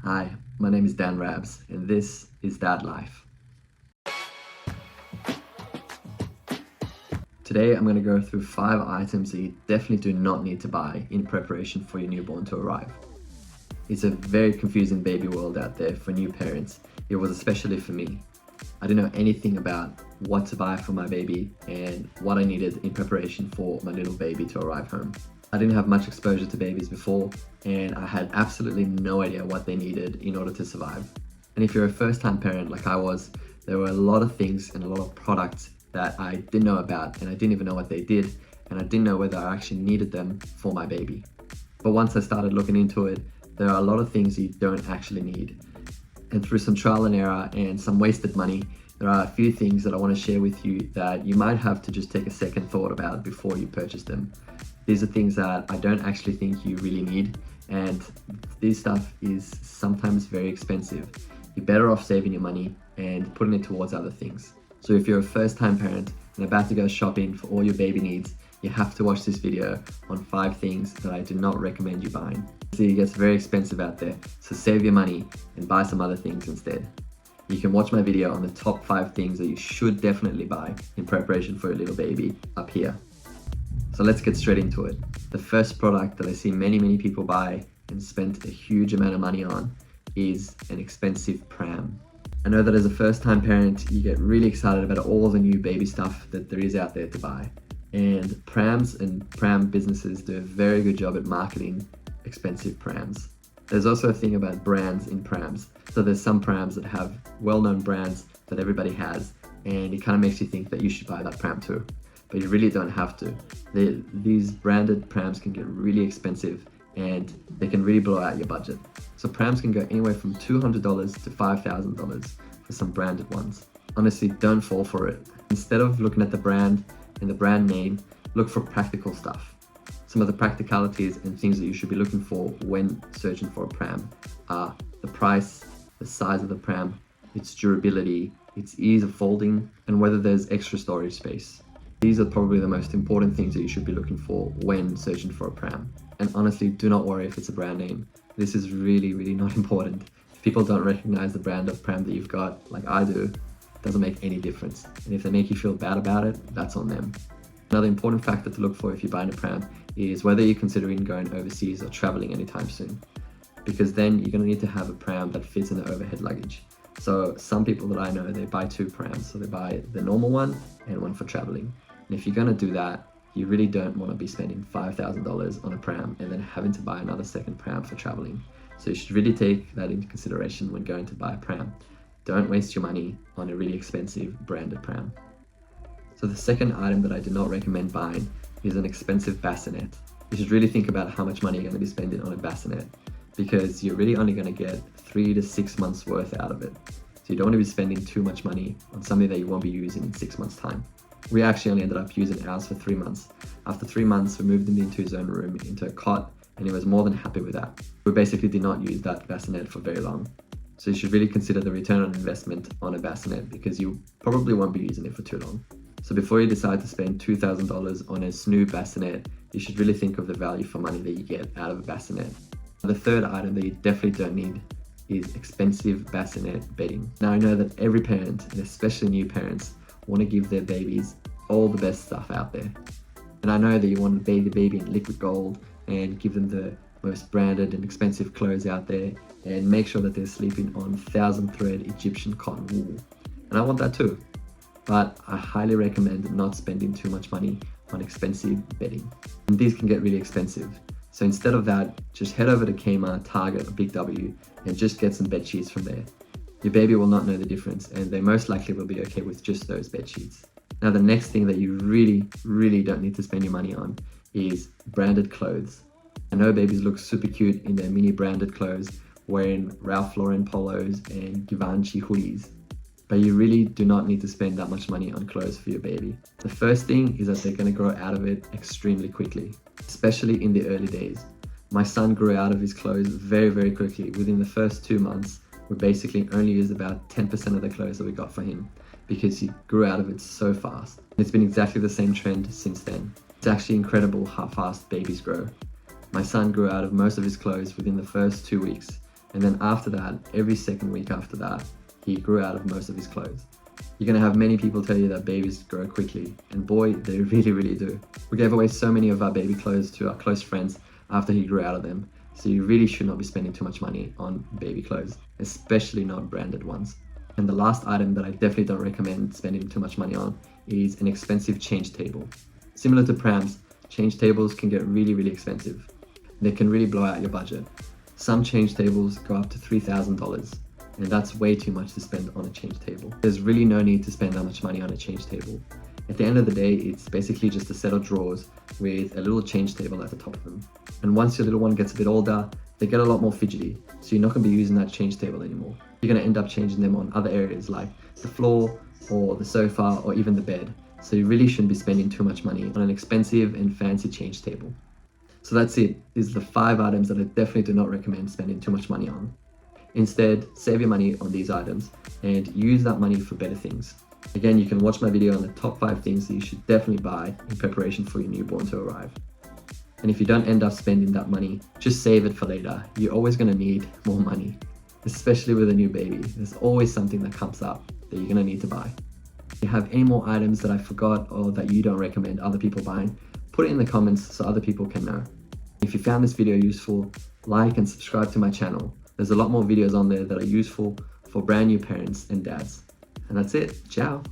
Hi, my name is Dan Rabs, and this is Dad Life. Today I'm going to go through 5 items that you definitely do not need to buy in preparation for your newborn to arrive. It's a very confusing baby world out there for new parents. It was especially for me. I didn't know anything about what to buy for my baby and what I needed in preparation for my little baby to arrive home. I didn't have much exposure to babies before, and I had absolutely no idea what they needed in order to survive. And if you're a first-time parent like I was, there were a lot of things and a lot of products that I didn't know about, and I didn't even know what they did, and I didn't know whether I actually needed them for my baby. But once I started looking into it, there are a lot of things you don't actually need. And through some trial and error and some wasted money, there are a few things that I want to share with you that you might have to just take a second thought about before you purchase them. These are things that I don't actually think you really need, and this stuff is sometimes very expensive. You're better off saving your money and putting it towards other things. So if you're a first-time parent and about to go shopping for all your baby needs, you have to watch this video on 5 things that I do not recommend you buying. See, it gets very expensive out there, so save your money and buy some other things instead. You can watch my video on the top 5 things that you should definitely buy in preparation for your little baby up here. So let's get straight into it. The first product that I see many people buy and spend a huge amount of money on is an expensive pram. I know that as a first-time parent, you get really excited about all the new baby stuff that there is out there to buy. And prams and pram businesses do a very good job at marketing expensive prams. There's also a thing about brands in prams. So there's some prams that have well-known brands that everybody has, and it kind of makes you think that you should buy that pram too. But you really don't have to. These branded prams can get really expensive and they can really blow out your budget. So prams can go anywhere from $200 to $5,000 for some branded ones. Honestly, don't fall for it. Instead of looking at the brand and the brand name, look for practical stuff. Some of the practicalities and things that you should be looking for when searching for a pram are the price, the size of the pram, its durability, its ease of folding, and whether there's extra storage space. These are probably the most important things that you should be looking for when searching for a pram. And honestly, do not worry if it's a brand name. This is really not important. If people don't recognize the brand of pram that you've got, like I do, it doesn't make any difference. And if they make you feel bad about it, that's on them. Another important factor to look for if you're buying a pram is whether you're considering going overseas or traveling anytime soon. Because then you're gonna need to have a pram that fits in the overhead luggage. So some people that I know, they buy 2 prams. So they buy the normal one and one for traveling. And if you're gonna do that, you really don't want to be spending $5,000 on a pram and then having to buy another second pram for traveling. So you should really take that into consideration when going to buy a pram. Don't waste your money on a really expensive branded pram. So the second item that I do not recommend buying is an expensive bassinet. You should really think about how much money you're going to be spending on a bassinet, because you're really only going to get 3 to 6 months worth out of it. So you don't want to be spending too much money on something that you won't be using in 6 months' time. We actually only ended up using ours for 3 months. After 3 months, we moved him into his own room, into a cot, and he was more than happy with that. We basically did not use that bassinet for very long. So you should really consider the return on investment on a bassinet, because you probably won't be using it for too long. So before you decide to spend $2,000 on a Snoop bassinet, you should really think of the value for money that you get out of a bassinet. The third item that you definitely don't need is expensive bassinet bedding. Now I know that every parent, and especially new parents, want to give their babies all the best stuff out there. And I know that you want to bathe the baby in liquid gold and give them the most branded and expensive clothes out there and make sure that they're sleeping on 1,000 thread Egyptian cotton wool. And I want that too. But I highly recommend not spending too much money on expensive bedding. And these can get really expensive. So instead of that, just head over to Kmart, Target, or Big W and just get some bed sheets from there. Your baby will not know the difference, and they most likely will be okay with just those bed sheets. Now, the next thing that you really don't need to spend your money on is branded clothes. I know babies look super cute in their mini branded clothes, wearing Ralph Lauren polos and Givenchy hoodies, but you really do not need to spend that much money on clothes for your baby. The first thing is that they're gonna grow out of it extremely quickly, especially in the early days. My son grew out of his clothes very quickly. Within the first 2 months, we basically only used about 10% of the clothes that we got for him because he grew out of it so fast. It's been exactly the same trend since then. It's actually incredible how fast babies grow. My son grew out of most of his clothes within the first 2 weeks, And then after that, every second week after that, he grew out of most of his clothes. You're gonna have many people tell you that babies grow quickly, and boy, they really, really do. We gave away so many of our baby clothes to our close friends after he grew out of them, so you really should not be spending too much money on baby clothes, especially not branded ones. And the last item that I definitely don't recommend spending too much money on is an expensive change table. Similar to prams, change tables can get really, really expensive. They can really blow out your budget. Some change tables go up to $3,000, and that's way too much to spend on a change table. There's really no need to spend that much money on a change table. At the end of the day, it's basically just a set of drawers with a little change table at the top of them. And once your little one gets a bit older, they get a lot more fidgety, so you're not going to be using that change table anymore. You're going to end up changing them on other areas like the floor or the sofa or even the bed. So you really shouldn't be spending too much money on an expensive and fancy change table. So that's it. These are the 5 items that I definitely do not recommend spending too much money on. Instead, save your money on these items and use that money for better things. Again, you can watch my video on the top 5 things that you should definitely buy in preparation for your newborn to arrive. And if you don't end up spending that money, just save it for later. You're always going to need more money, especially with a new baby. There's always something that comes up that you're going to need to buy. If you have any more items that I forgot or that you don't recommend other people buying, put it in the comments so other people can know. If you found this video useful, like and subscribe to my channel. There's a lot more videos on there that are useful for brand new parents and dads. And that's it. Ciao.